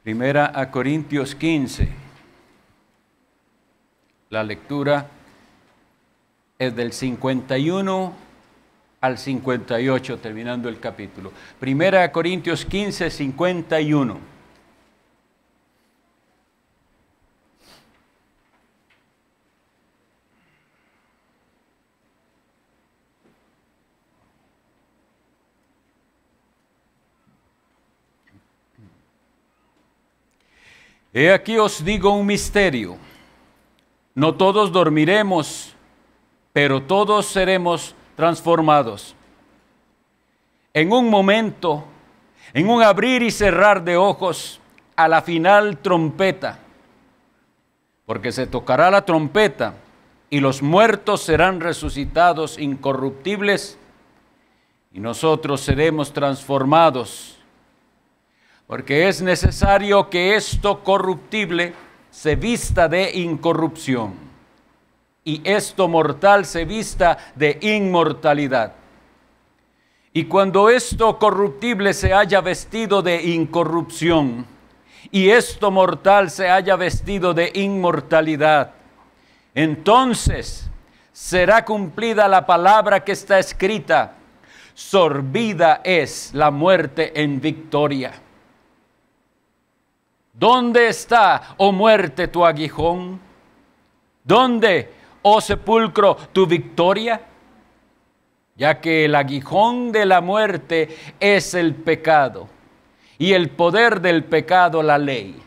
Primera a Corintios 15. La lectura es del 51 al 58, terminando el capítulo. Primera a Corintios 15, 51. He aquí os digo un misterio. No todos dormiremos, pero todos seremos transformados. En un momento, en un abrir y cerrar de ojos, a la final trompeta. Porque se tocará la trompeta y los muertos serán resucitados incorruptibles y nosotros seremos transformados. Porque es necesario que esto corruptible se vista de incorrupción y esto mortal se vista de inmortalidad. Y cuando esto corruptible se haya vestido de incorrupción y esto mortal se haya vestido de inmortalidad, entonces será cumplida la palabra que está escrita: sorbida es la muerte en victoria. ¿Dónde está, oh muerte, tu aguijón? ¿Dónde, oh sepulcro, tu victoria? Ya que el aguijón de la muerte es el pecado, y el poder del pecado la ley.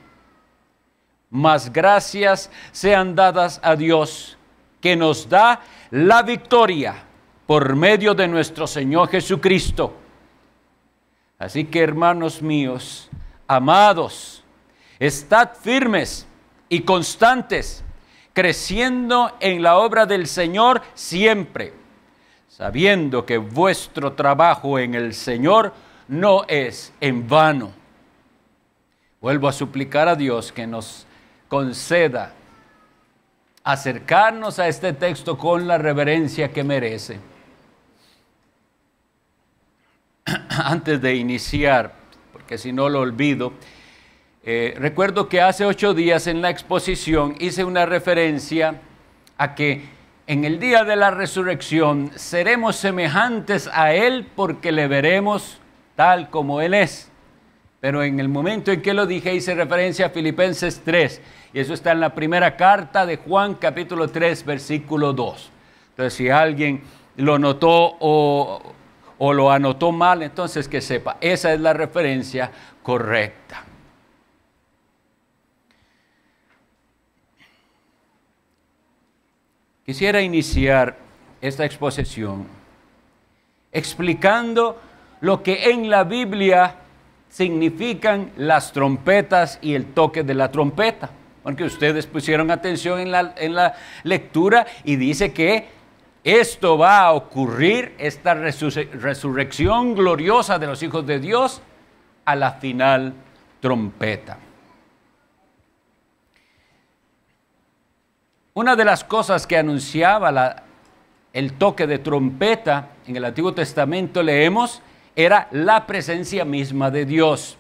Mas gracias sean dadas a Dios, que nos da la victoria por medio de nuestro Señor Jesucristo. Así que, hermanos míos, amados, estad firmes y constantes, creciendo en la obra del Señor siempre, sabiendo que vuestro trabajo en el Señor no es en vano. Vuelvo a suplicar a Dios que nos conceda acercarnos a este texto con la reverencia que merece. Antes de iniciar, porque si no lo olvido, recuerdo que hace 8 días en la exposición hice una referencia a que en el día de la resurrección seremos semejantes a Él porque le veremos tal como Él es. Pero en el momento en que lo dije hice referencia a Filipenses 3 y eso está en la primera carta de Juan capítulo 3 versículo 2. Entonces si alguien lo notó o lo anotó mal, entonces que sepa, esa es la referencia correcta. Quisiera iniciar esta exposición explicando lo que en la Biblia significan las trompetas y el toque de la trompeta. Porque ustedes pusieron atención en la lectura y dice que esto va a ocurrir, esta resurrección gloriosa de los hijos de Dios, a la final trompeta. Una de las cosas que anunciaba el toque de trompeta en el Antiguo Testamento, leemos, era la presencia misma de Dios.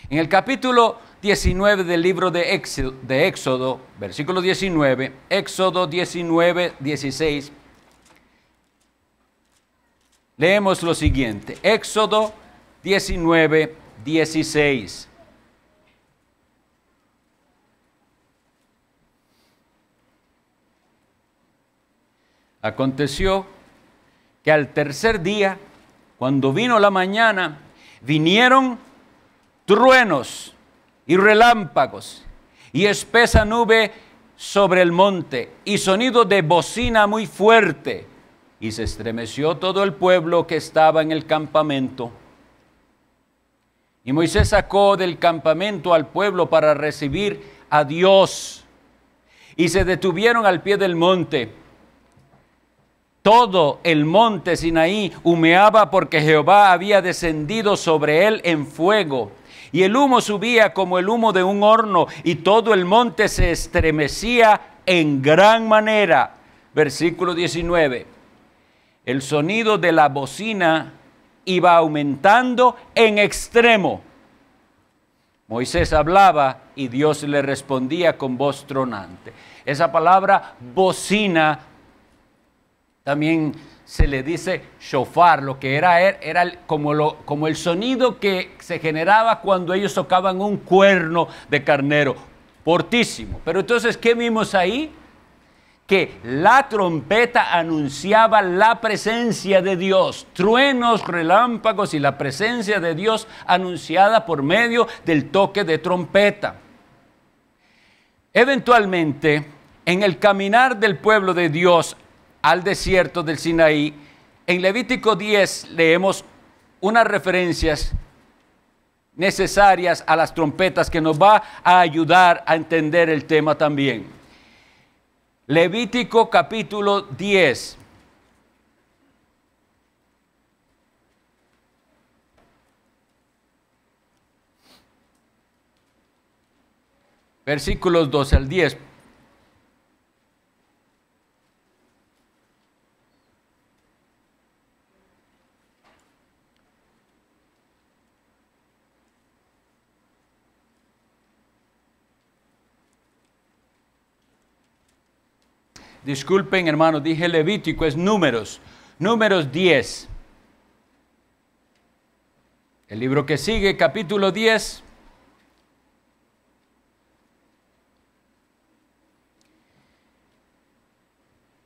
En el capítulo 19 del libro de Éxodo, versículo 19, Éxodo 19, 16, leemos lo siguiente, Éxodo 19, 16. Aconteció que al tercer día, cuando vino la mañana, vinieron truenos y relámpagos y espesa nube sobre el monte y sonido de bocina muy fuerte, y se estremeció todo el pueblo que estaba en el campamento. Y Moisés sacó del campamento al pueblo para recibir a Dios, y se detuvieron al pie del monte. Todo el monte Sinaí humeaba porque Jehová había descendido sobre él en fuego, y el humo subía como el humo de un horno, y todo el monte se estremecía en gran manera. Versículo 19. El sonido de la bocina iba aumentando en extremo. Moisés hablaba y Dios le respondía con voz tronante. Esa palabra bocina también se le dice shofar, lo que era como el sonido que se generaba cuando ellos tocaban un cuerno de carnero, fortísimo. Pero entonces, ¿qué vimos ahí? Que la trompeta anunciaba la presencia de Dios, truenos, relámpagos y la presencia de Dios anunciada por medio del toque de trompeta. Eventualmente, en el caminar del pueblo de Dios al desierto del Sinaí, en Levítico 10 leemos unas referencias necesarias a las trompetas que nos va a ayudar a entender el tema también. Levítico capítulo 10. Versículos 2 al 10. Disculpen, hermanos, dije Levítico, es Números. Números 10. El libro que sigue, capítulo 10.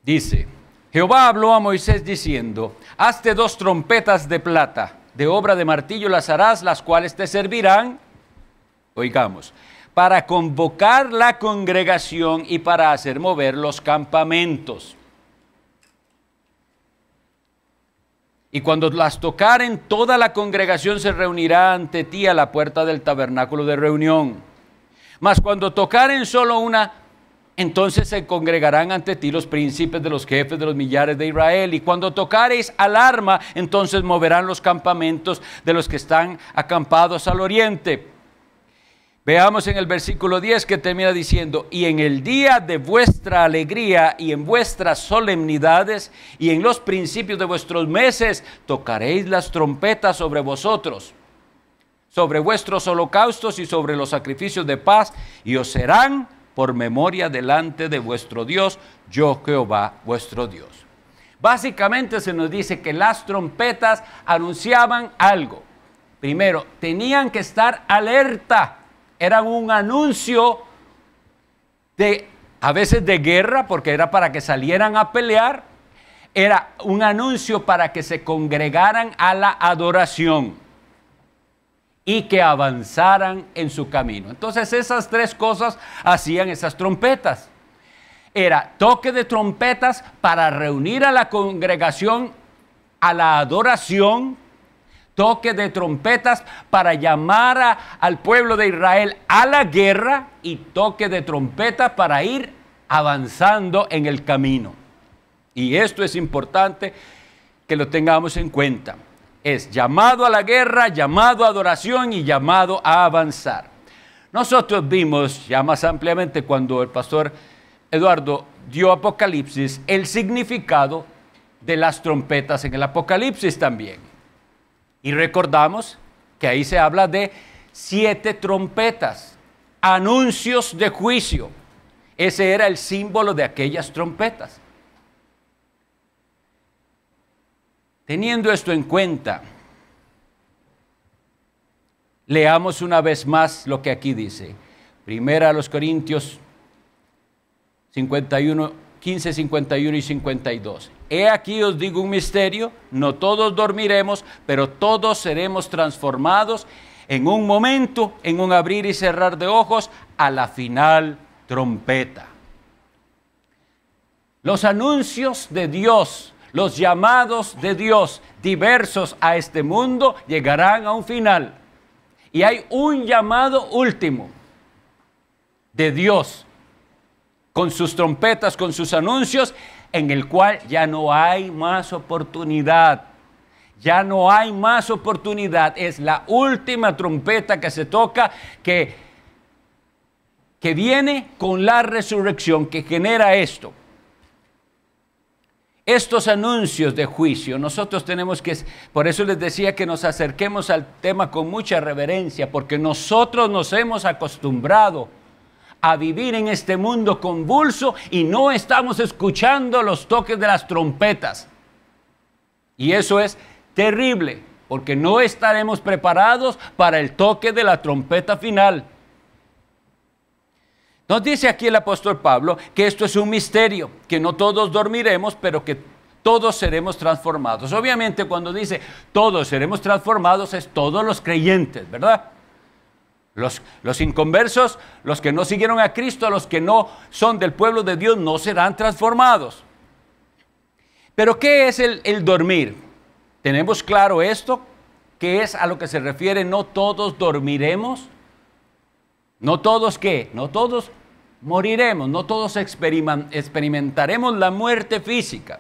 Dice, Jehová habló a Moisés diciendo, hazte 2 trompetas de plata, de obra de martillo las harás, las cuales te servirán, oigamos, para convocar la congregación y para hacer mover los campamentos. Y cuando las tocaren, toda la congregación se reunirá ante ti a la puerta del tabernáculo de reunión. Mas cuando tocaren solo una, entonces se congregarán ante ti los príncipes de los jefes de los millares de Israel. Y cuando tocareis alarma, entonces moverán los campamentos de los que están acampados al oriente. Veamos en el versículo 10 que termina diciendo, y en el día de vuestra alegría y en vuestras solemnidades y en los principios de vuestros meses, tocaréis las trompetas sobre vosotros, sobre vuestros holocaustos y sobre los sacrificios de paz, y os serán por memoria delante de vuestro Dios, yo Jehová vuestro Dios. Básicamente se nos dice que las trompetas anunciaban algo. Primero, tenían que estar alerta. Eran un anuncio a veces de guerra, porque era para que salieran a pelear. Era un anuncio para que se congregaran a la adoración y que avanzaran en su camino. Entonces esas 3 cosas hacían esas trompetas. Era toque de trompetas para reunir a la congregación a la adoración, toque de trompetas para llamar al pueblo de Israel a la guerra y toque de trompeta para ir avanzando en el camino. Y esto es importante que lo tengamos en cuenta. Es llamado a la guerra, llamado a adoración y llamado a avanzar. Nosotros vimos ya más ampliamente cuando el pastor Eduardo dio Apocalipsis, el significado de las trompetas en el Apocalipsis también. Y recordamos que ahí se habla de 7 trompetas, anuncios de juicio. Ese era el símbolo de aquellas trompetas. Teniendo esto en cuenta, leamos una vez más lo que aquí dice. Primera a los Corintios 15, 51 y 52. He aquí os digo un misterio, no todos dormiremos, pero todos seremos transformados en un momento, en un abrir y cerrar de ojos, a la final trompeta. Los anuncios de Dios, los llamados de Dios diversos a este mundo llegarán a un final. Y hay un llamado último de Dios con sus trompetas, con sus anuncios, en el cual ya no hay más oportunidad. Ya no hay más oportunidad. Es la última trompeta que se toca, que viene con la resurrección, que genera esto. estos anuncios de juicio, nosotros tenemos que, por eso les decía que nos acerquemos al tema con mucha reverencia, porque nosotros nos hemos acostumbrado a vivir en este mundo convulso y no estamos escuchando los toques de las trompetas. Y eso es terrible, porque no estaremos preparados para el toque de la trompeta final. Nos dice aquí el apóstol Pablo que esto es un misterio, que no todos dormiremos, pero que todos seremos transformados. Obviamente cuando dice todos seremos transformados es todos los creyentes, ¿verdad? Los inconversos, los que no siguieron a Cristo, los que no son del pueblo de Dios, no serán transformados. Pero ¿qué es el dormir? ¿Tenemos claro esto? ¿Qué es a lo que se refiere no todos dormiremos? ¿No todos qué? No todos moriremos, no todos experimentaremos la muerte física.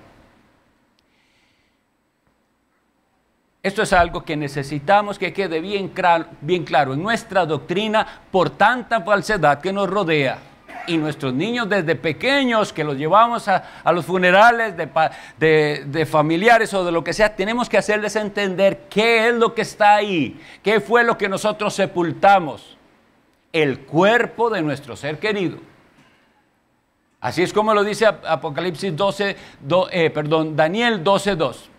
Esto es algo que necesitamos que quede bien claro en nuestra doctrina por tanta falsedad que nos rodea. Y nuestros niños desde pequeños que los llevamos a los funerales de familiares o de lo que sea, tenemos que hacerles entender qué es lo que está ahí, qué fue lo que nosotros sepultamos, el cuerpo de nuestro ser querido. Así es como lo dice Apocalipsis Daniel 12:2.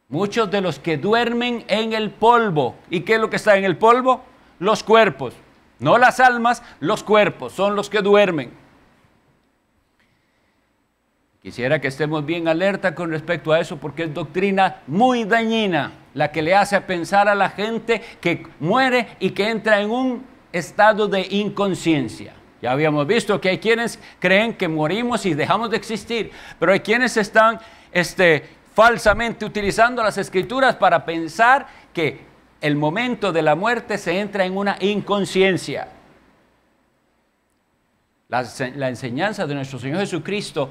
Muchos de los que duermen en el polvo. ¿Y qué es lo que está en el polvo? Los cuerpos. No las almas, los cuerpos son los que duermen. Quisiera que estemos bien alerta con respecto a eso porque es doctrina muy dañina, la que le hace pensar a la gente que muere y que entra en un estado de inconsciencia. Ya habíamos visto que hay quienes creen que morimos y dejamos de existir, pero hay quienes están falsamente utilizando las escrituras para pensar que el momento de la muerte se entra en una inconsciencia. La enseñanza de nuestro Señor Jesucristo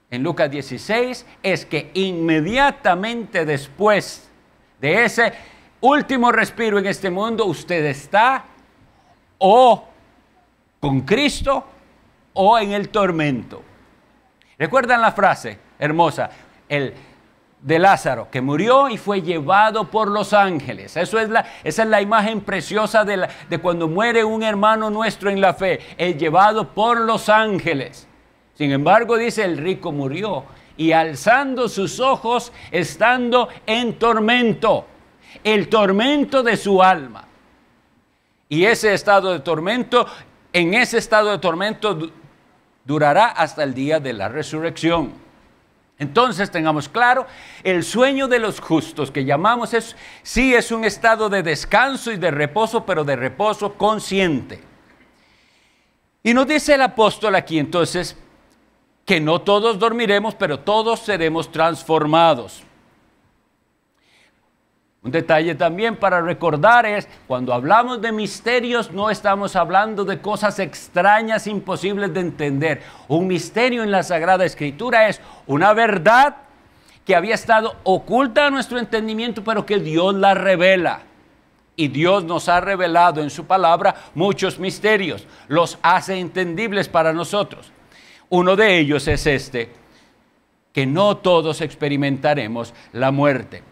en Lucas 16 es que inmediatamente después de ese último respiro en este mundo, usted está o con Cristo o en el tormento. ¿Recuerdan la frase hermosa? De Lázaro, que murió y fue llevado por los ángeles. Esa es la imagen preciosa de cuando muere un hermano nuestro en la fe, es llevado por los ángeles. Sin embargo, dice, el rico murió y alzando sus ojos, estando en tormento, el tormento de su alma. Y ese estado de tormento, en ese estado de tormento durará hasta el día de la resurrección. Entonces tengamos claro, el sueño de los justos que llamamos sí es un estado de descanso y de reposo, pero de reposo consciente. Y nos dice el apóstol aquí entonces que no todos dormiremos, pero todos seremos transformados. Un detalle también para recordar es, cuando hablamos de misterios, no estamos hablando de cosas extrañas, imposibles de entender. Un misterio en la Sagrada Escritura es una verdad que había estado oculta a nuestro entendimiento, pero que Dios la revela. Y Dios nos ha revelado en su palabra muchos misterios, los hace entendibles para nosotros. Uno de ellos es que no todos experimentaremos la muerte.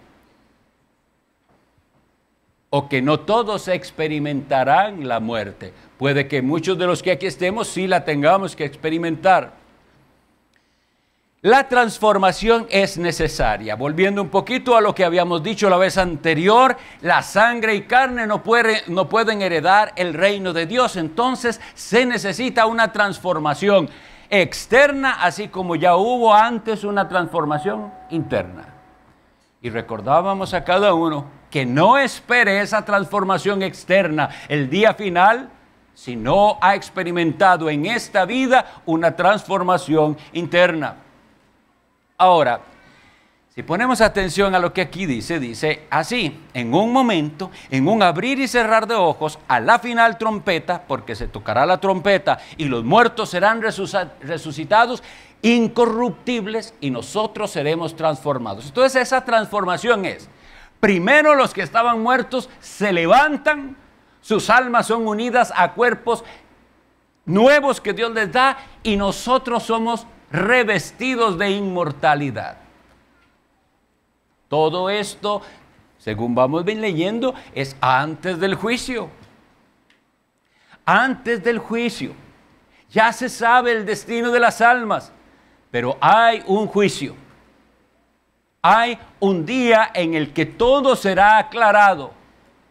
O que no todos experimentarán la muerte. Puede que muchos de los que aquí estemos sí la tengamos que experimentar. La transformación es necesaria. Volviendo un poquito a lo que habíamos dicho la vez anterior, la sangre y carne no pueden heredar el reino de Dios. Entonces se necesita una transformación externa, así como ya hubo antes una transformación interna. Y recordábamos a cada uno que no espere esa transformación externa el día final, si no ha experimentado en esta vida una transformación interna. Ahora, si ponemos atención a lo que aquí dice así, en un momento, en un abrir y cerrar de ojos, a la final trompeta, porque se tocará la trompeta y los muertos serán resucitados incorruptibles y nosotros seremos transformados. Entonces esa transformación es, primero los que estaban muertos se levantan, sus almas son unidas a cuerpos nuevos que Dios les da y nosotros somos revestidos de inmortalidad. Todo esto, según vamos bien leyendo, es antes del juicio. Antes del juicio. Ya se sabe el destino de las almas, pero hay un juicio. Hay un día en el que todo será aclarado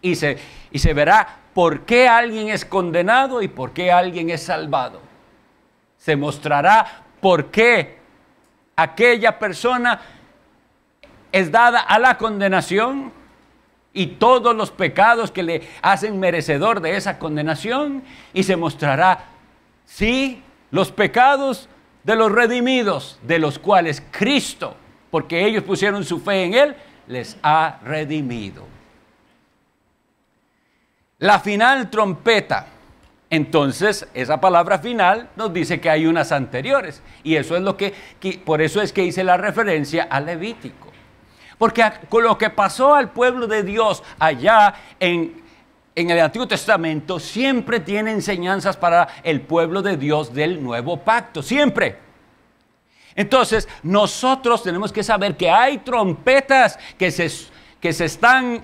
y se verá por qué alguien es condenado y por qué alguien es salvado. Se mostrará por qué aquella persona es dada a la condenación y todos los pecados que le hacen merecedor de esa condenación, y se mostrará, sí, los pecados de los redimidos, de los cuales Cristo, porque ellos pusieron su fe en Él, les ha redimido. La final trompeta. Entonces, esa palabra final nos dice que hay unas anteriores, y eso es por eso es que hice la referencia a Levítico. Porque con lo que pasó al pueblo de Dios allá en el Antiguo Testamento, siempre tiene enseñanzas para el pueblo de Dios del nuevo pacto, siempre. Entonces, nosotros tenemos que saber que hay trompetas que se están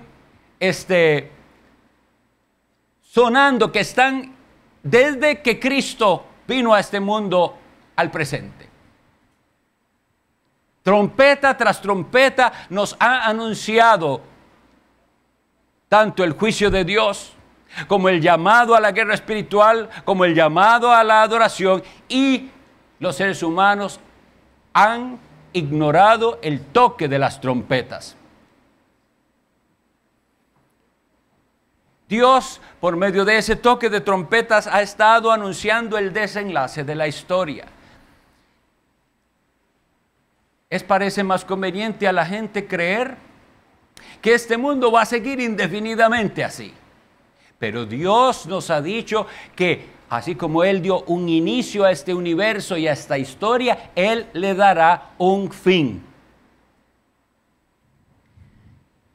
sonando, que están desde que Cristo vino a este mundo al presente. Trompeta tras trompeta nos ha anunciado tanto el juicio de Dios, como el llamado a la guerra espiritual, como el llamado a la adoración, y los seres humanos han ignorado el toque de las trompetas. Dios, por medio de ese toque de trompetas, ha estado anunciando el desenlace de la historia. Parece más conveniente a la gente creer que este mundo va a seguir indefinidamente así. Pero Dios nos ha dicho que así como Él dio un inicio a este universo y a esta historia, Él le dará un fin.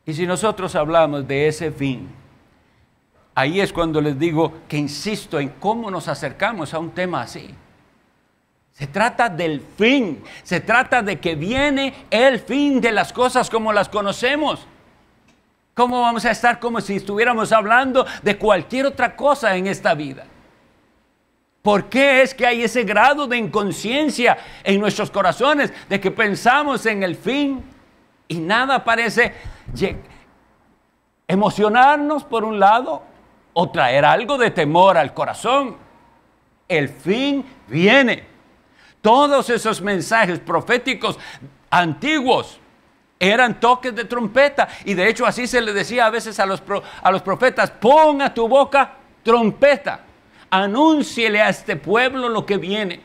Y si nosotros hablamos de ese fin, ahí es cuando les digo que insisto en cómo nos acercamos a un tema así. Se trata del fin, se trata de que viene el fin de las cosas como las conocemos. ¿Cómo vamos a estar como si estuviéramos hablando de cualquier otra cosa en esta vida? ¿Por qué es que hay ese grado de inconsciencia en nuestros corazones de que pensamos en el fin y nada parece emocionarnos por un lado o traer algo de temor al corazón? El fin viene. Todos esos mensajes proféticos antiguos eran toques de trompeta, y de hecho así se le decía a veces a los profetas: pon a tu boca trompeta, anúnciele a este pueblo lo que viene.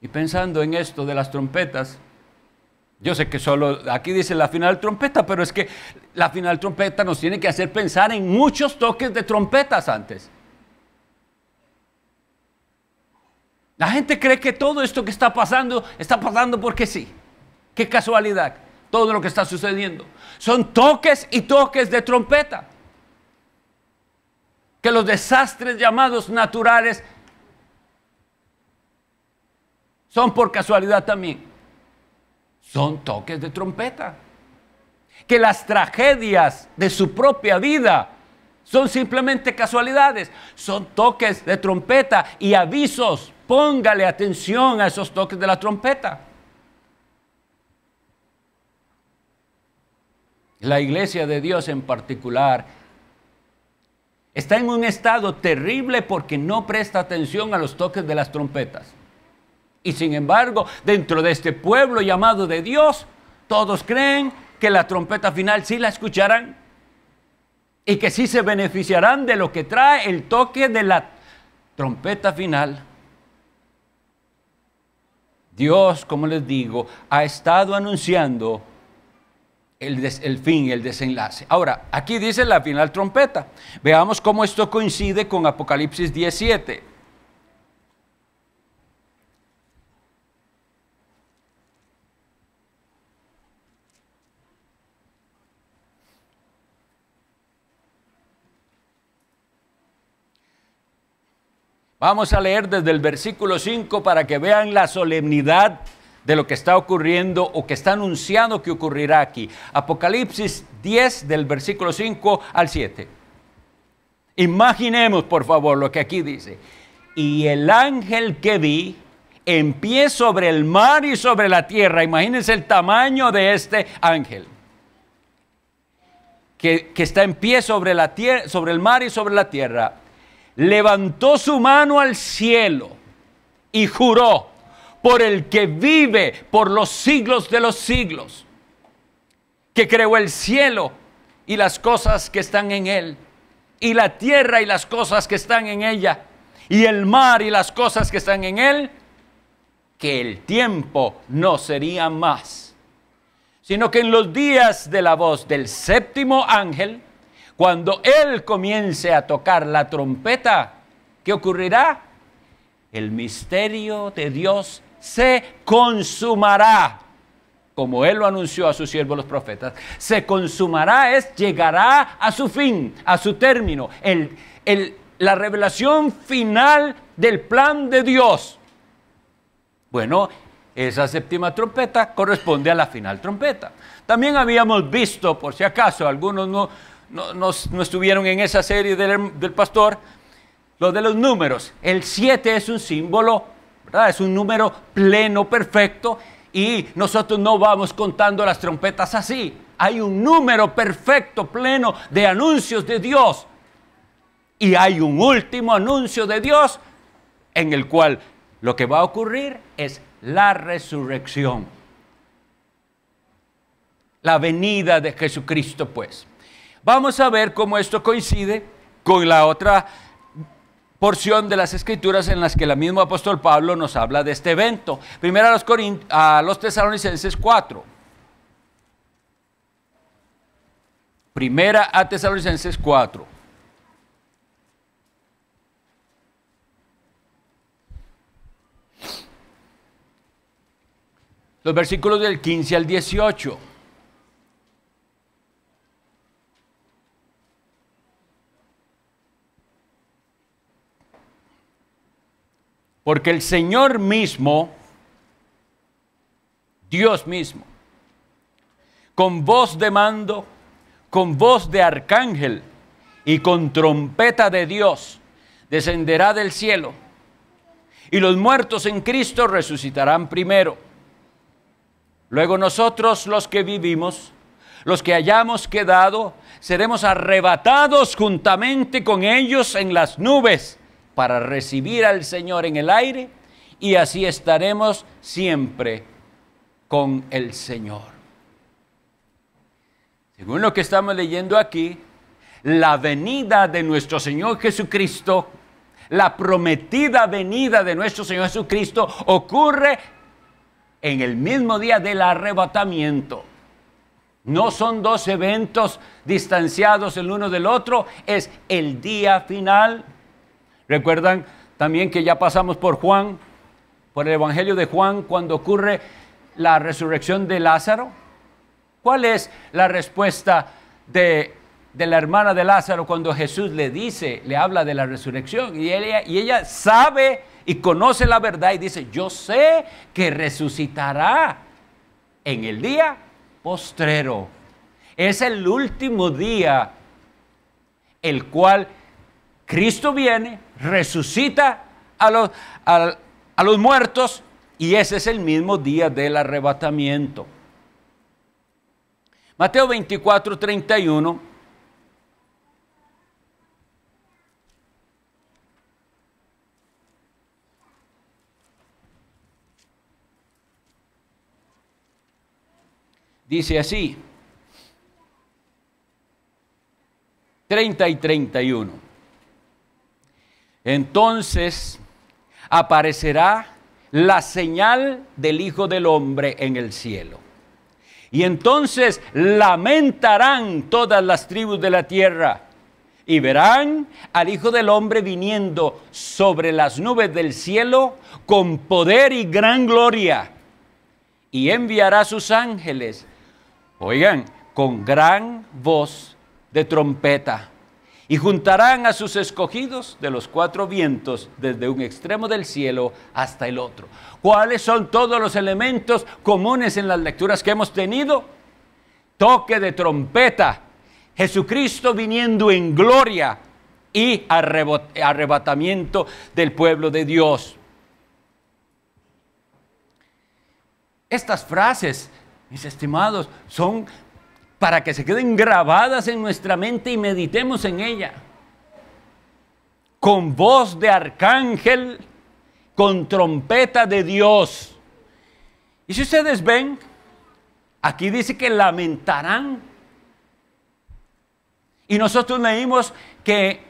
Y pensando en esto de las trompetas, yo sé que solo aquí dice la final trompeta, pero es que la final trompeta nos tiene que hacer pensar en muchos toques de trompetas antes. La gente cree que todo esto que está pasando porque sí. Qué casualidad, todo lo que está sucediendo. Son toques y toques de trompeta. Que los desastres llamados naturales son por casualidad también. Son toques de trompeta. Que las tragedias de su propia vida son simplemente casualidades. Son toques de trompeta y avisos. Póngale atención a esos toques de la trompeta. La iglesia de Dios en particular está en un estado terrible porque no presta atención a los toques de las trompetas. Y sin embargo, dentro de este pueblo llamado de Dios, todos creen que la trompeta final sí la escucharán y que sí se beneficiarán de lo que trae el toque de la trompeta final. Dios, como les digo, ha estado anunciando el fin, el desenlace. Ahora, aquí dice la final trompeta. Veamos cómo esto coincide con Apocalipsis 17. Vamos a leer desde el versículo 5 para que vean la solemnidad de lo que está ocurriendo o que está anunciando que ocurrirá aquí. Apocalipsis 10 del versículo 5 al 7. Imaginemos, por favor, lo que aquí dice. Y el ángel que vi en pie sobre el mar y sobre la tierra. Imagínense el tamaño de este ángel. Que está en pie sobre la tierra, sobre el mar y sobre la tierra. Levantó su mano al cielo y juró por el que vive por los siglos de los siglos, que creó el cielo y las cosas que están en él, y la tierra y las cosas que están en ella, y el mar y las cosas que están en él, que el tiempo no sería más, sino que en los días de la voz del séptimo ángel, cuando él comience a tocar la trompeta, ¿qué ocurrirá? El misterio de Dios se consumará, como él lo anunció a sus siervos los profetas. Se consumará llegará a su fin, a su término, la revelación final del plan de Dios. Bueno, esa séptima trompeta corresponde a la final trompeta. También habíamos visto, por si acaso algunos no estuvieron en esa serie del pastor, lo de los números. El 7 es un símbolo, ¿verdad? Es un número pleno, perfecto, y nosotros no vamos contando las trompetas así. Hay un número perfecto, pleno de anuncios de Dios. Y hay un último anuncio de Dios en el cual lo que va a ocurrir es la resurrección. La venida de Jesucristo, pues. Vamos a ver cómo esto coincide con la otra porción de las Escrituras en las que el mismo apóstol Pablo nos habla de este evento. Primero a los Tesalonicenses 4. Primera a Tesalonicenses 4. Los versículos del 15 al 18. Porque el Señor mismo, Dios mismo, con voz de mando, con voz de arcángel y con trompeta de Dios, descenderá del cielo, y los muertos en Cristo resucitarán primero. Luego nosotros, los que vivimos, los que hayamos quedado, seremos arrebatados juntamente con ellos en las nubes, para recibir al Señor en el aire, y así estaremos siempre con el Señor. Según lo que estamos leyendo aquí, la venida de nuestro Señor Jesucristo, la prometida venida de nuestro Señor Jesucristo, ocurre en el mismo día del arrebatamiento. No son dos eventos distanciados el uno del otro, es el día final. ¿Recuerdan también que ya pasamos por Juan, por el Evangelio de Juan, cuando ocurre la resurrección de Lázaro? ¿Cuál es la respuesta de la hermana de Lázaro cuando Jesús le habla de la resurrección? Y ella sabe y conoce la verdad y dice, yo sé que resucitará en el día postrero. Es el último día el cual Cristo viene, resucita a los muertos, y ese es el mismo día del arrebatamiento. Mateo 24, 31. Dice así, 30 y 31. Entonces aparecerá la señal del Hijo del Hombre en el cielo. Y entonces lamentarán todas las tribus de la tierra y verán al Hijo del Hombre viniendo sobre las nubes del cielo con poder y gran gloria. Y enviará a sus ángeles, oigan, con gran voz de trompeta. y juntarán a sus escogidos de los cuatro vientos, desde un extremo del cielo hasta el otro. ¿Cuáles son todos los elementos comunes en las lecturas que hemos tenido? Toque de trompeta, Jesucristo viniendo en gloria y arrebatamiento del pueblo de Dios. Estas frases, mis estimados, son para que se queden grabadas en nuestra mente y meditemos en ella. Con voz de arcángel, con trompeta de Dios. Y si ustedes ven, aquí dice que lamentarán. Y nosotros leímos que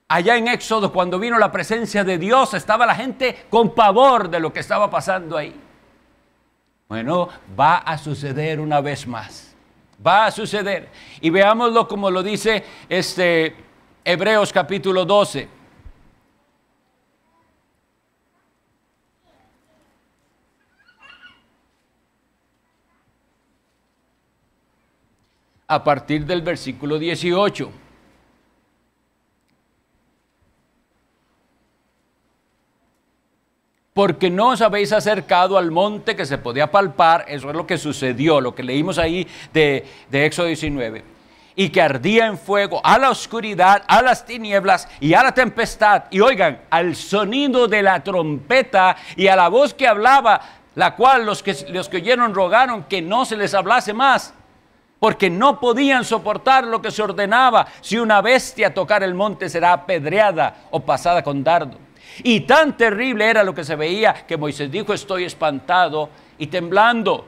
allá en Éxodo, cuando vino la presencia de Dios, estaba la gente con pavor de lo que estaba pasando ahí. Bueno, va a suceder una vez más. Va a suceder. Y veámoslo como lo dice Hebreos capítulo 12. A partir del versículo 18. Porque no os habéis acercado al monte que se podía palpar, eso es lo que sucedió, lo que leímos ahí de Éxodo 19, y que ardía en fuego, a la oscuridad, a las tinieblas y a la tempestad, y oigan, al sonido de la trompeta y a la voz que hablaba, la cual los que oyeron rogaron que no se les hablase más, porque no podían soportar lo que se ordenaba: si una bestia tocar el monte será apedreada o pasada con dardo. Y tan terrible era lo que se veía que Moisés dijo: estoy espantado y temblando.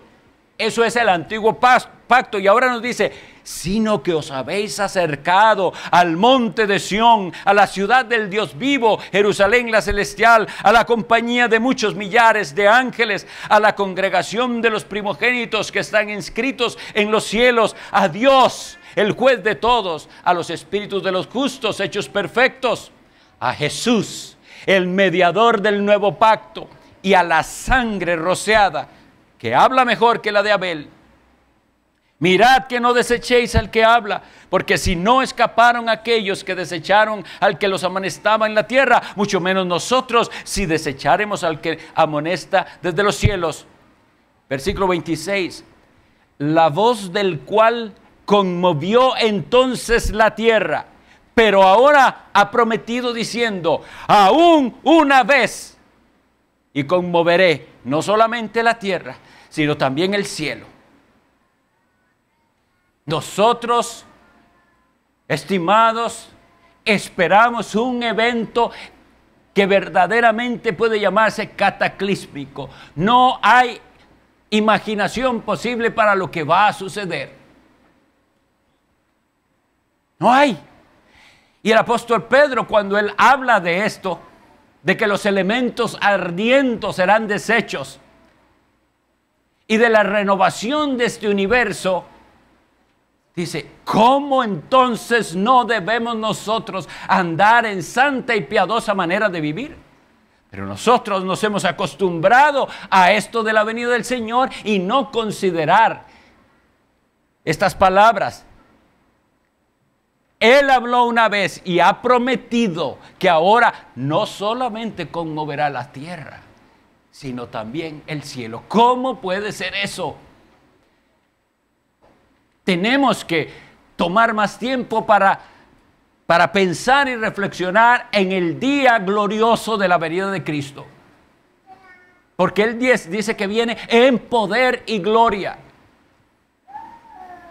Eso es el antiguo pacto. Y ahora nos dice: sino que os habéis acercado al monte de Sión, a la ciudad del Dios vivo, Jerusalén la celestial, a la compañía de muchos millares de ángeles, a la congregación de los primogénitos que están inscritos en los cielos, a Dios, el juez de todos, a los espíritus de los justos hechos perfectos, a Jesús, el mediador del nuevo pacto, y a la sangre rociada, que habla mejor que la de Abel. Mirad que no desechéis al que habla, porque si no escaparon aquellos que desecharon al que los amonestaba en la tierra, mucho menos nosotros, si desecháremos al que amonesta desde los cielos. Versículo 26. La voz del cual conmovió entonces la tierra, pero ahora ha prometido diciendo: aún una vez, y conmoveré no solamente la tierra, sino también el cielo. Nosotros, estimados, esperamos un evento que verdaderamente puede llamarse cataclísmico. No hay imaginación posible para lo que va a suceder. No hay. Y el apóstol Pedro, cuando él habla de esto, de que los elementos ardientes serán deshechos y de la renovación de este universo, dice: ¿cómo entonces no debemos nosotros andar en santa y piadosa manera de vivir? Pero nosotros nos hemos acostumbrado a esto de la venida del Señor y no considerar estas palabras. Él habló una vez y ha prometido que ahora no solamente conmoverá la tierra, sino también el cielo. ¿Cómo puede ser eso? Tenemos que tomar más tiempo para pensar y reflexionar en el día glorioso de la venida de Cristo. Porque Él dice que viene en poder y gloria.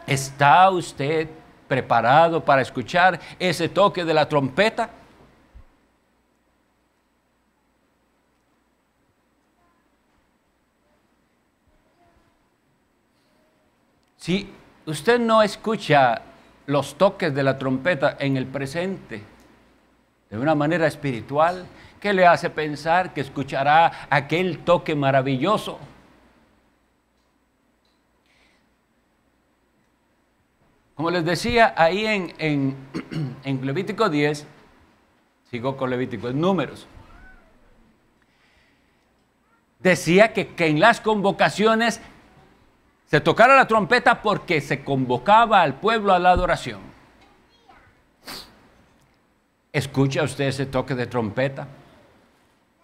¿Está usted preparado para escuchar ese toque de la trompeta? Si usted no escucha los toques de la trompeta en el presente de una manera espiritual, ¿qué le hace pensar que escuchará aquel toque maravilloso? Como les decía, ahí en Levítico 10, sigo con Levítico, en Números, decía que en las convocaciones se tocara la trompeta porque se convocaba al pueblo a la adoración. ¿Escucha usted ese toque de trompeta?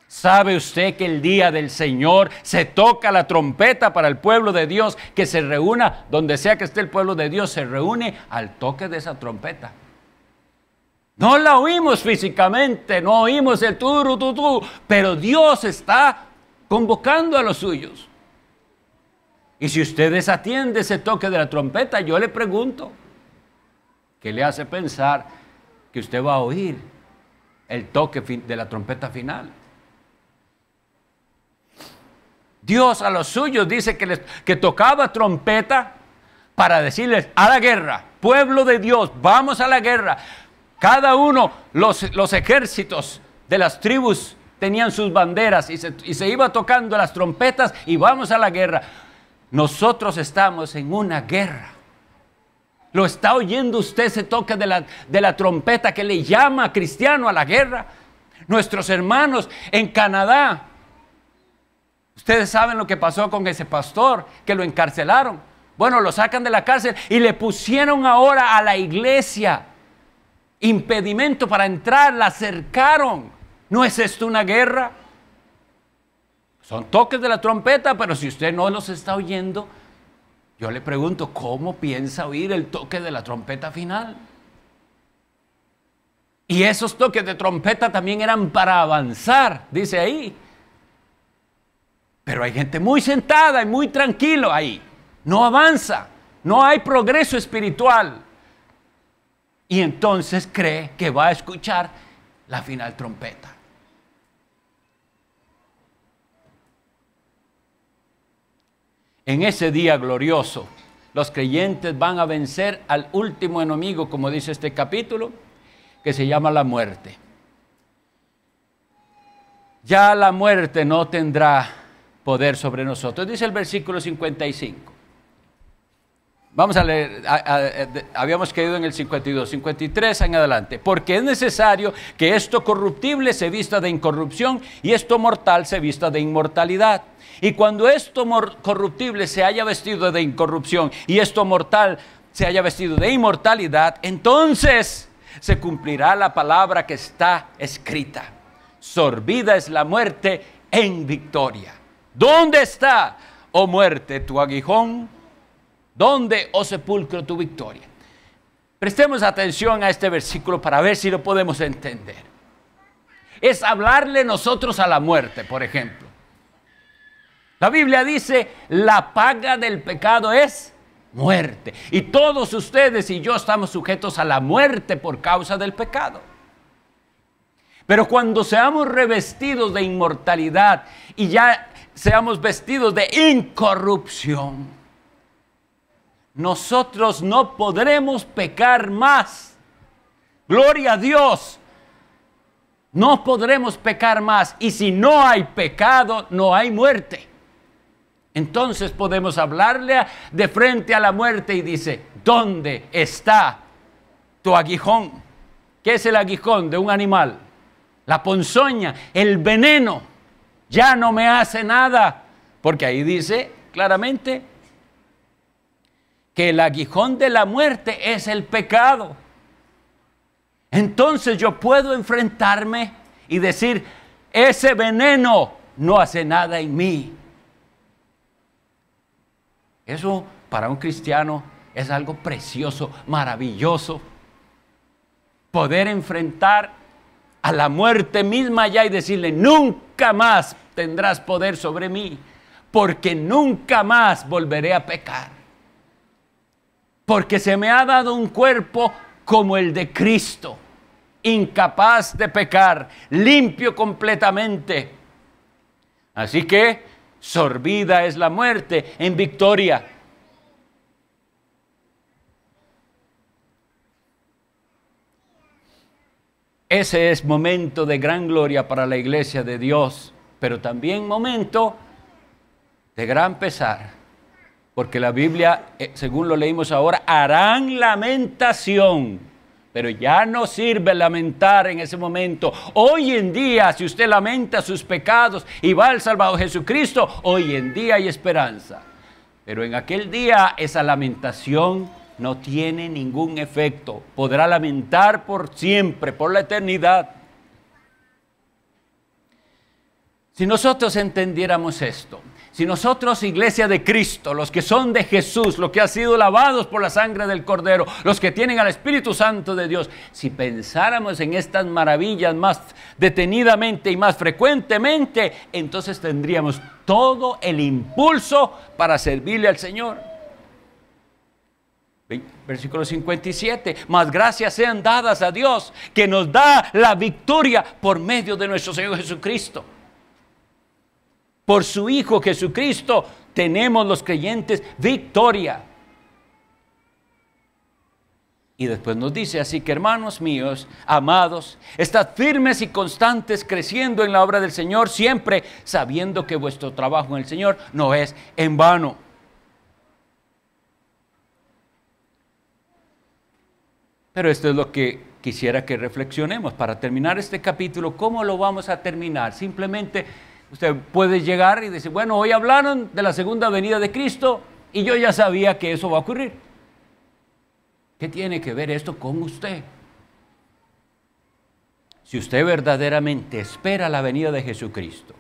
¿Sabe usted que el día del Señor se toca la trompeta para el pueblo de Dios, que se reúna, donde sea que esté el pueblo de Dios, se reúne al toque de esa trompeta? No la oímos físicamente, no oímos el turu, tu, tu, pero Dios está convocando a los suyos. Y si usted desatiende ese toque de la trompeta, yo le pregunto, ¿qué le hace pensar que usted va a oír el toque de la trompeta final? Dios a los suyos dice que tocaba trompeta para decirles a la guerra, pueblo de Dios, vamos a la guerra. Cada uno, los ejércitos de las tribus tenían sus banderas y se iba tocando las trompetas y vamos a la guerra. Nosotros estamos en una guerra. ¿Lo está oyendo usted ese toque de la trompeta que le llama cristiano a la guerra? Nuestros hermanos en Canadá, ustedes saben lo que pasó con ese pastor, que lo encarcelaron. Bueno, lo sacan de la cárcel y le pusieron ahora a la iglesia impedimento para entrar, la cercaron. ¿No es esto una guerra? Son toques de la trompeta, pero si usted no los está oyendo, yo le pregunto, ¿cómo piensa oír el toque de la trompeta final? Y esos toques de trompeta también eran para avanzar, dice ahí. Pero hay gente muy sentada y muy tranquilo ahí. No avanza, no hay progreso espiritual. Y entonces cree que va a escuchar la final trompeta. En ese día glorioso, los creyentes van a vencer al último enemigo, como dice este capítulo, que se llama la muerte. Ya la muerte no tendrá poder sobre nosotros. Dice el versículo 55. Vamos a leer, habíamos quedado en el 52, 53 en adelante. Porque es necesario que esto corruptible se vista de incorrupción y esto mortal se vista de inmortalidad. Y cuando esto corruptible se haya vestido de incorrupción y esto mortal se haya vestido de inmortalidad, entonces se cumplirá la palabra que está escrita. Sorbida es la muerte en victoria. ¿Dónde está, oh muerte, tu aguijón? ¿Dónde, oh sepulcro, tu victoria? Prestemos atención a este versículo para ver si lo podemos entender. Es hablarle nosotros a la muerte, por ejemplo. La Biblia dice, la paga del pecado es muerte. Y todos ustedes y yo estamos sujetos a la muerte por causa del pecado. Pero cuando seamos revestidos de inmortalidad y ya seamos vestidos de incorrupción, nosotros no podremos pecar más. Gloria a Dios. No podremos pecar más. Y si no hay pecado, no hay muerte. Entonces podemos hablarle de frente a la muerte y dice, ¿dónde está tu aguijón? ¿Qué es el aguijón de un animal? La ponzoña, el veneno. Ya no me hace nada. Porque ahí dice claramente que el aguijón de la muerte es el pecado. Entonces yo puedo enfrentarme y decir, ese veneno no hace nada en mí. Eso para un cristiano es algo precioso, maravilloso. Poder enfrentar a la muerte misma ya y decirle, nunca más tendrás poder sobre mí, porque nunca más volveré a pecar. Porque se me ha dado un cuerpo como el de Cristo, incapaz de pecar, limpio completamente. Así que, sorbida es la muerte en victoria. Ese es momento de gran gloria para la iglesia de Dios, pero también momento de gran pesar. Porque la Biblia, según lo leímos ahora, harán lamentación. Pero ya no sirve lamentar en ese momento. Hoy en día, si usted lamenta sus pecados y va al Salvador Jesucristo, hoy en día hay esperanza. Pero en aquel día esa lamentación no tiene ningún efecto. Podrá lamentar por siempre, por la eternidad. Si nosotros entendiéramos esto, si nosotros, Iglesia de Cristo, los que son de Jesús, los que han sido lavados por la sangre del Cordero, los que tienen al Espíritu Santo de Dios, si pensáramos en estas maravillas más detenidamente y más frecuentemente, entonces tendríamos todo el impulso para servirle al Señor. Versículo 57, mas gracias sean dadas a Dios, que nos da la victoria por medio de nuestro Señor Jesucristo. Por su Hijo Jesucristo tenemos los creyentes victoria. Y después nos dice, así que hermanos míos, amados, estad firmes y constantes creciendo en la obra del Señor, siempre sabiendo que vuestro trabajo en el Señor no es en vano. Pero esto es lo que quisiera que reflexionemos para terminar este capítulo. ¿Cómo lo vamos a terminar? Simplemente usted puede llegar y decir, bueno, hoy hablaron de la segunda venida de Cristo y yo ya sabía que eso va a ocurrir. ¿Qué tiene que ver esto con usted? Si usted verdaderamente espera la venida de Jesucristo,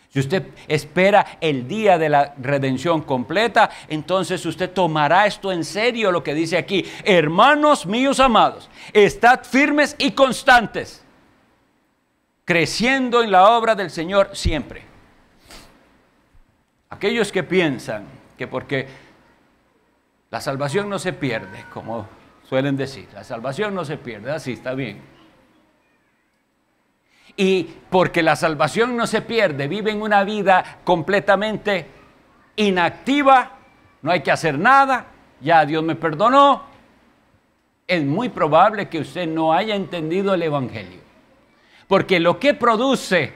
si usted espera el día de la redención completa, entonces usted tomará esto en serio, lo que dice aquí. Hermanos míos amados, estad firmes y constantes, creciendo en la obra del Señor siempre. Aquellos que piensan que porque la salvación no se pierde, como suelen decir, la salvación no se pierde, así está bien. Y porque la salvación no se pierde, viven una vida completamente inactiva, no hay que hacer nada, ya Dios me perdonó. Es muy probable que usted no haya entendido el Evangelio. Porque lo que produce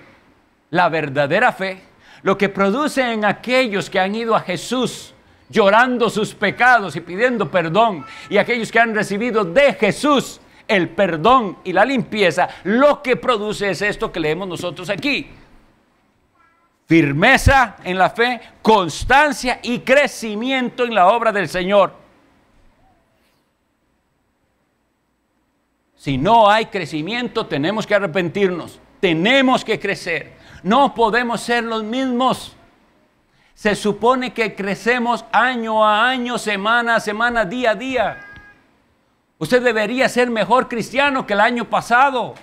la verdadera fe, lo que produce en aquellos que han ido a Jesús llorando sus pecados y pidiendo perdón, y aquellos que han recibido de Jesús el perdón y la limpieza, lo que produce es esto que leemos nosotros aquí: firmeza en la fe, constancia y crecimiento en la obra del Señor. Si no hay crecimiento, tenemos que arrepentirnos, tenemos que crecer, no podemos ser los mismos. Se supone que crecemos año a año, semana a semana, día a día. Usted debería ser mejor cristiano que el año pasado,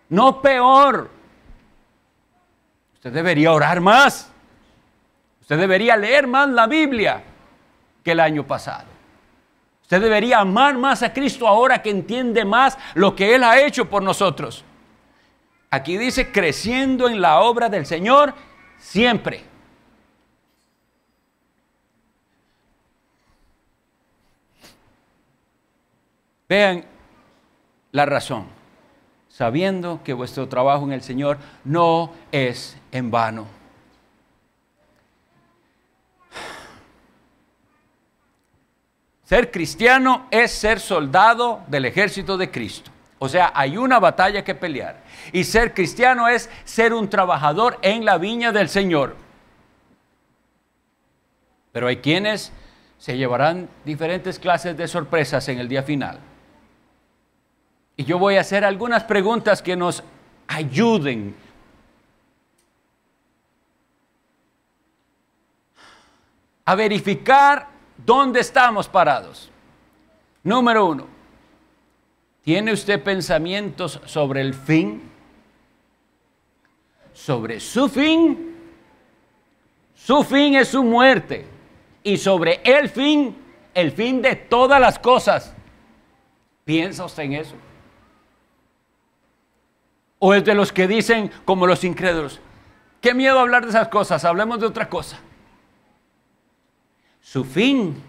no peor. Usted debería orar más. Usted debería leer más la Biblia que el año pasado. Usted debería amar más a Cristo ahora que entiende más lo que Él ha hecho por nosotros. Aquí dice, creciendo en la obra del Señor siempre. Vean la razón, sabiendo que vuestro trabajo en el Señor no es en vano. Ser cristiano es ser soldado del ejército de Cristo. O sea, hay una batalla que pelear. Y ser cristiano es ser un trabajador en la viña del Señor. Pero hay quienes se llevarán diferentes clases de sorpresas en el día final. Y yo voy a hacer algunas preguntas que nos ayuden a verificar dónde estamos parados. Número 1, ¿tiene usted pensamientos sobre el fin? ¿Sobre su fin? Su fin es su muerte. Y sobre el fin de todas las cosas. ¿Piensa usted en eso? ¿O es de los que dicen, como los incrédulos, qué miedo hablar de esas cosas, hablemos de otra cosa? Su fin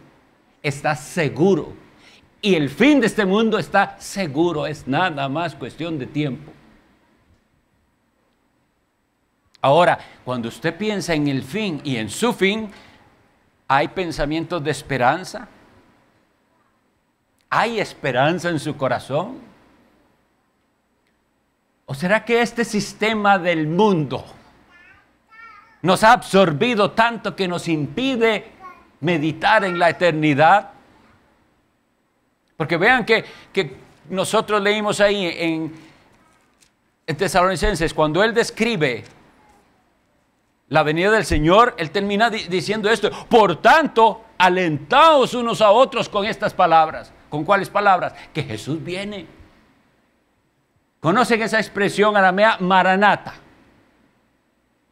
está seguro. Y el fin de este mundo está seguro. Es nada más cuestión de tiempo. Ahora, cuando usted piensa en el fin y en su fin, ¿hay pensamientos de esperanza? ¿Hay esperanza en su corazón? ¿O será que este sistema del mundo nos ha absorbido tanto que nos impide meditar en la eternidad? Porque vean que nosotros leímos ahí en Tesalonicenses, cuando él describe la venida del Señor, él termina diciendo esto: por tanto, alentaos unos a otros con estas palabras. ¿Con cuáles palabras? Que Jesús viene. ¿Conocen esa expresión aramea, Maranata?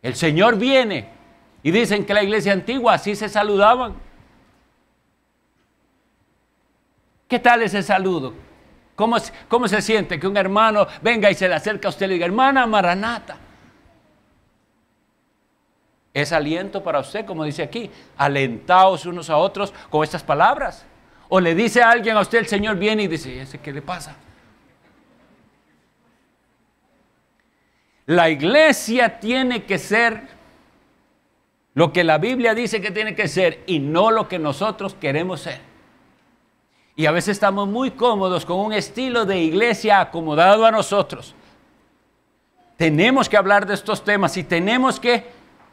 El Señor viene. Y dicen que la iglesia antigua así se saludaban. ¿Qué tal ese saludo? ¿Cómo se siente que un hermano venga y se le acerca a usted y le diga: hermana Maranata? Es aliento para usted, como dice aquí, alentaos unos a otros con estas palabras. O le dice a alguien a usted: el Señor viene, y dice: ¿ese qué le pasa? La iglesia tiene que ser lo que la Biblia dice que tiene que ser y no lo que nosotros queremos ser. Y a veces estamos muy cómodos con un estilo de iglesia acomodado a nosotros. Tenemos que hablar de estos temas y tenemos que,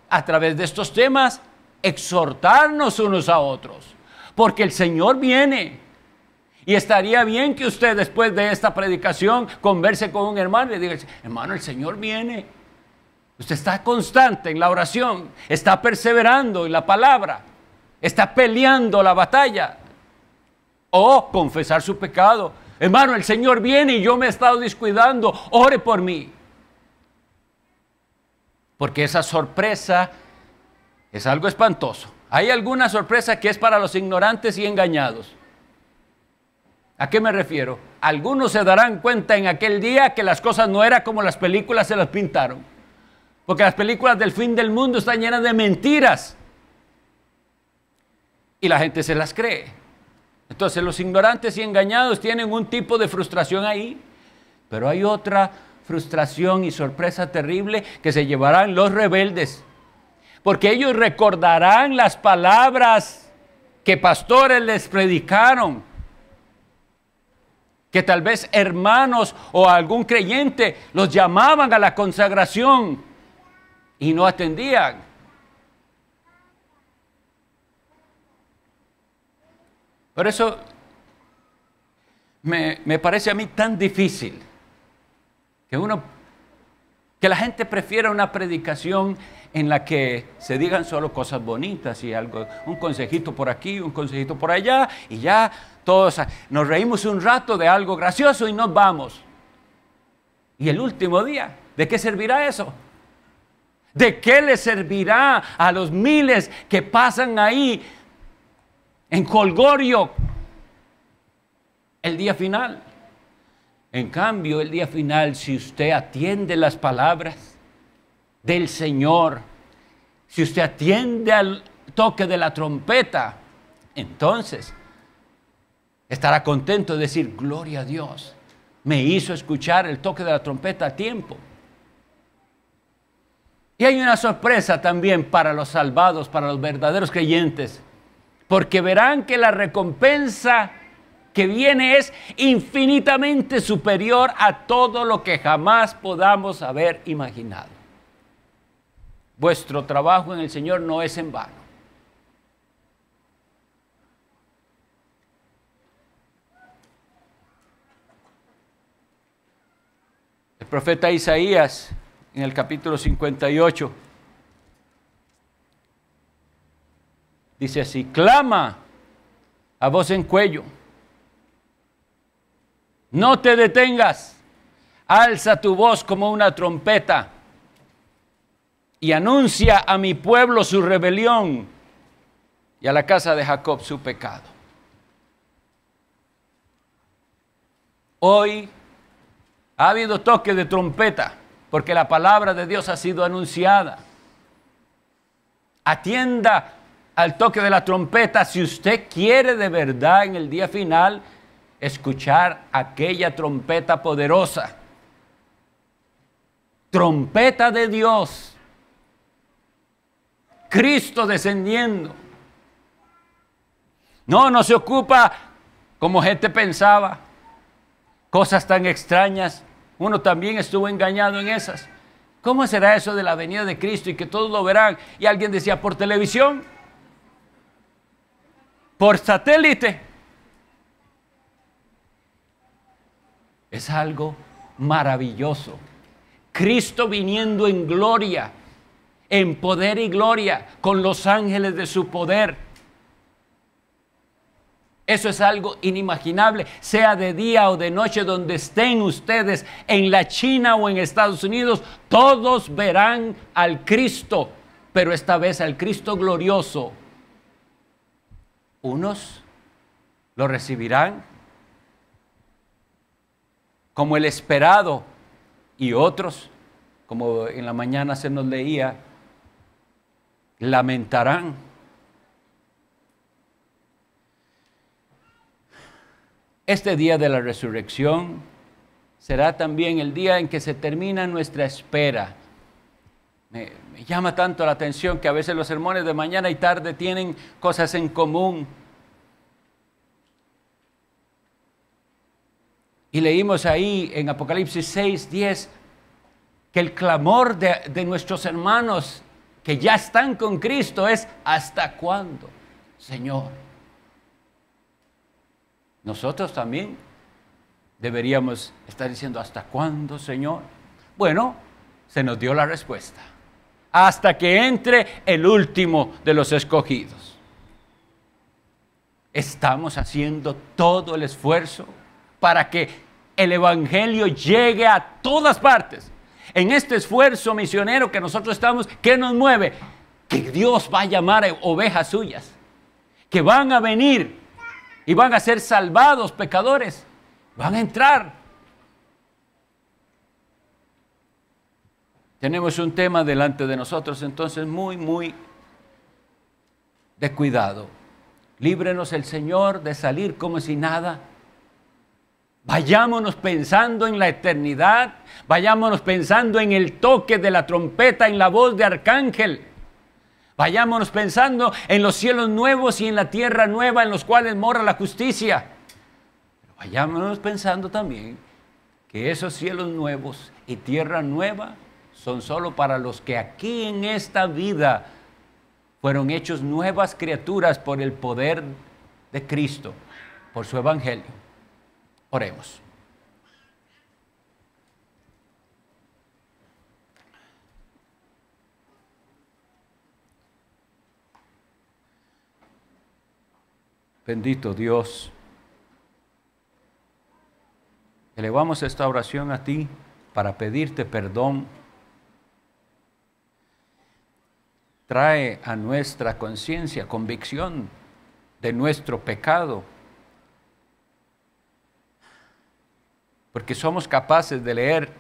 a través de estos temas, exhortarnos unos a otros. Porque el Señor viene. Y estaría bien que usted, después de esta predicación, converse con un hermano y le diga: hermano, el Señor viene. Usted está constante en la oración, está perseverando en la palabra, está peleando la batalla. O confesar su pecado: hermano, el Señor viene y yo me he estado descuidando, ore por mí. Porque esa sorpresa es algo espantoso. Hay alguna sorpresa que es para los ignorantes y engañados. ¿A qué me refiero? Algunos se darán cuenta en aquel día que las cosas no eran como las películas se las pintaron. Porque las películas del fin del mundo están llenas de mentiras. Y la gente se las cree. Entonces los ignorantes y engañados tienen un tipo de frustración ahí. Pero hay otra frustración y sorpresa terrible que se llevarán los rebeldes. Porque ellos recordarán las palabras que pastores les predicaron. Que tal vez hermanos o algún creyente los llamaban a la consagración y no atendían. Por eso me parece a mí tan difícil que la gente prefiera una predicación en la que se digan solo cosas bonitas y algo, un consejito por aquí, un consejito por allá, y ya todos nos reímos un rato de algo gracioso y nos vamos. Y el último día, ¿de qué servirá eso? ¿De qué le servirá a los miles que pasan ahí en jolgorio el día final? En cambio, el día final, si usted atiende las palabras del Señor, si usted atiende al toque de la trompeta, entonces estará contento de decir: gloria a Dios, me hizo escuchar el toque de la trompeta a tiempo. Y hay una sorpresa también para los salvados, para los verdaderos creyentes, porque verán que la recompensa que viene es infinitamente superior a todo lo que jamás podamos haber imaginado. Vuestro trabajo en el Señor no es en vano. El profeta Isaías, en el capítulo 58, dice así: clama a voz en cuello, no te detengas, alza tu voz como una trompeta y anuncia a mi pueblo su rebelión y a la casa de Jacob su pecado. Hoy ha habido toque de trompeta porque la palabra de Dios ha sido anunciada. Atienda al toque de la trompeta si usted quiere de verdad en el día final escuchar aquella trompeta poderosa. Trompeta de Dios. Cristo descendiendo. No se ocupa como gente pensaba. Cosas tan extrañas. Uno también estuvo engañado en esas. ¿Cómo será eso de la venida de Cristo y que todos lo verán? Y alguien decía: por televisión, por satélite. es algo maravilloso. Cristo viniendo en gloria, en poder y gloria, con los ángeles de su poder. Eso es algo inimaginable, sea de día o de noche, donde estén ustedes, en la China o en Estados Unidos, todos verán al Cristo, pero esta vez al Cristo glorioso. Unos lo recibirán como el esperado, y otros, como en la mañana se nos leía, lamentarán. Este día de la resurrección será también el día en que se termina nuestra espera. Me llama tanto la atención que a veces los sermones de mañana y tarde tienen cosas en común. Y leímos ahí en Apocalipsis 6:10 que el clamor de nuestros hermanos que ya están con Cristo es: ¿hasta cuándo, Señor? Nosotros también deberíamos estar diciendo: ¿hasta cuándo, Señor? Bueno, se nos dio la respuesta: hasta que entre el último de los escogidos. Estamos haciendo todo el esfuerzo para que el evangelio llegue a todas partes. En este esfuerzo misionero que nosotros estamos, ¿qué nos mueve? Que Dios va a llamar a ovejas suyas, que van a venir y van a ser salvados pecadores, van a entrar. Tenemos un tema delante de nosotros, entonces muy de cuidado. Líbrenos el Señor de salir como si nada. Vayámonos pensando en la eternidad, vayámonos pensando en el toque de la trompeta, en la voz de arcángel. Vayámonos pensando en los cielos nuevos y en la tierra nueva en los cuales mora la justicia. Pero vayámonos pensando también que esos cielos nuevos y tierra nueva son solo para los que aquí en esta vida fueron hechos nuevas criaturas por el poder de Cristo, por su evangelio. Oremos. Bendito Dios, elevamos esta oración a ti para pedirte perdón. Trae a nuestra conciencia convicción de nuestro pecado, porque somos capaces de leer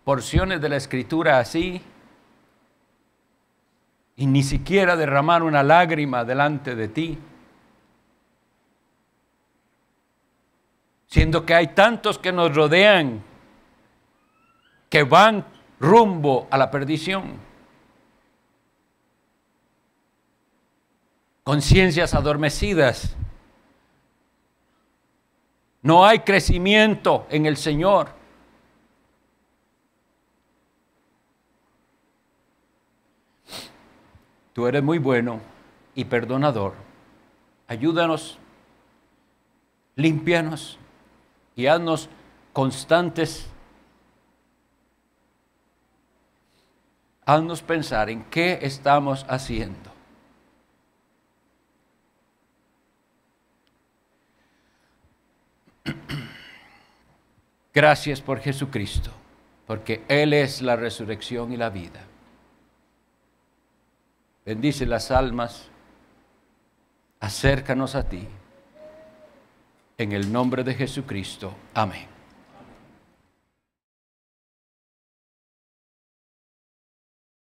porciones de la Escritura así y ni siquiera derramar una lágrima delante de ti, siendo que hay tantos que nos rodean que van rumbo a la perdición. Conciencias adormecidas. No hay crecimiento en el Señor. Tú eres muy bueno y perdonador. Ayúdanos, límpianos y haznos constantes. Haznos pensar en qué estamos haciendo. Gracias por Jesucristo, porque Él es la resurrección y la vida. Bendice las almas, acércanos a ti. En el nombre de Jesucristo. Amén.